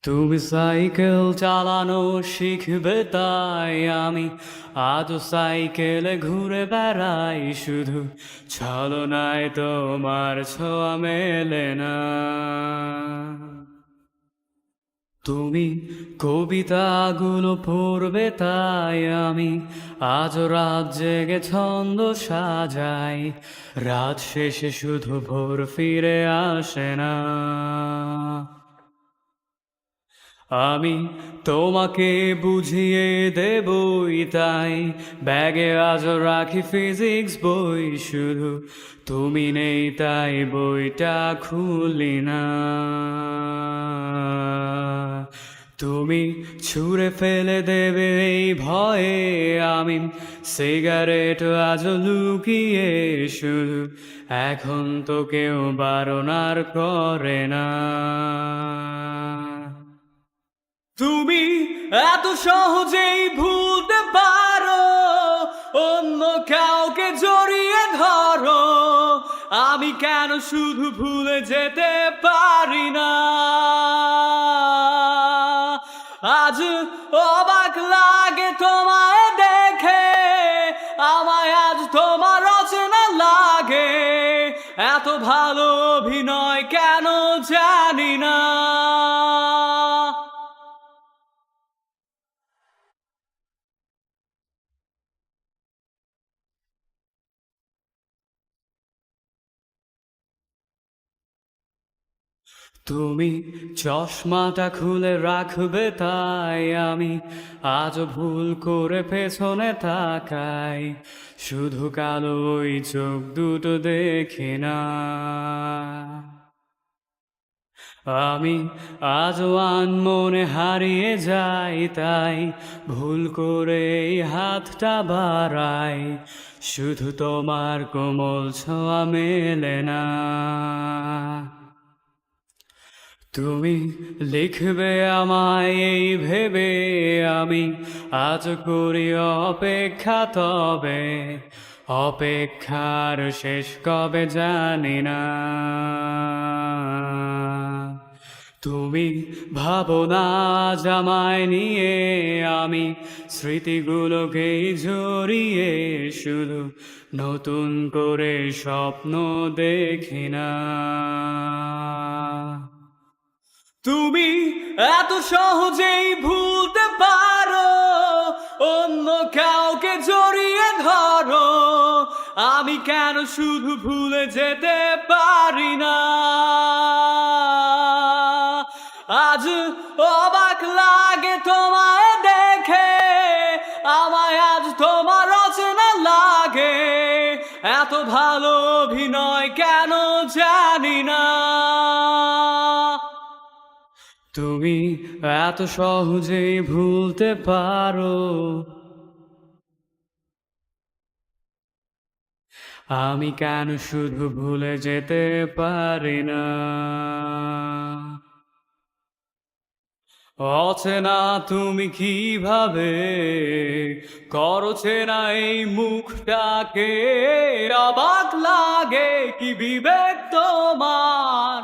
তুমি সাইকেল চালানো শিখবে তাই আমি আজও সাইকেলে ঘুরে বেড়াই, শুধু ছলনায় তোমার ছোঁয়া মেলে না। তুমি কবিতাগুলো পড়বে তাই আমি আজও রাত জেগে ছন্দ সাজাই, রাত শেষে শুধু ভোর ফিরে আসে না। আমি তোমাকে বুঝিয়ে দেবই তাই ব্যাগে আজও রাখি ফিজিক্স বই, শুধু তুমি নেই তাই বইটা খুলি না। তুমি ছুঁড়ে ফেলে দেবে এই ভয়ে আমি সিগারেট আজও লুকিয়ে, শুধু এখন তো কেউ বারণ আর করে না। তুমি এত সহজেই ভুলতে পারো, অন্য কাউকে জড়িয়ে ধরো, আমি কেন শুধু ভুলে যেতে পারি না। আজ অবাক লাগে তোমায় দেখে, আমায় আজ তোমার রচনা লাগে, এত ভালো অভিনয় কেন জানি না। তুমি চশমাটা খুলে রাখবে তাই আমি আজ ভুল করে পেছনে তাকাই, শুধু কালো ওই চোখ দুটো দেখি না। আমি আজও আনমনে হারিয়ে যাই তাই ভুল করে এই হাতটা বাড়াই, শুধু তোমার কোমল ছোঁয়া মেলে না। তুমি লিখবে আমায় এই ভেবে আমি আজ করি অপেক্ষা, তবে অপেক্ষার শেষ কবে জানি না। তুমি ভাবনা জামায় নিয়ে আমি স্মৃতিগুলোকেই জড়িয়ে, শুধু নতুন করে স্বপ্ন দেখি না। তুমি এত সহজেই ভুলতে পারো, অন্য কাউকে জড়িয়ে ধরো, আমি কেন শুধু ভুলে যেতে পারি না। আজ অবাক লাগে তোমায় দেখে, আমায় আজ তোমার রচনা লাগে, এত ভালো অভিনয় কেন জানি না। তুমি এত সহজেই ভুলতে পারো, আমি কেন শুধু ভুলে যেতে পারি না। অচেনা তুমি কিভাবে করো চেনা এই মুখটাকে, অবাক লাগে কি বিবেক তোমার।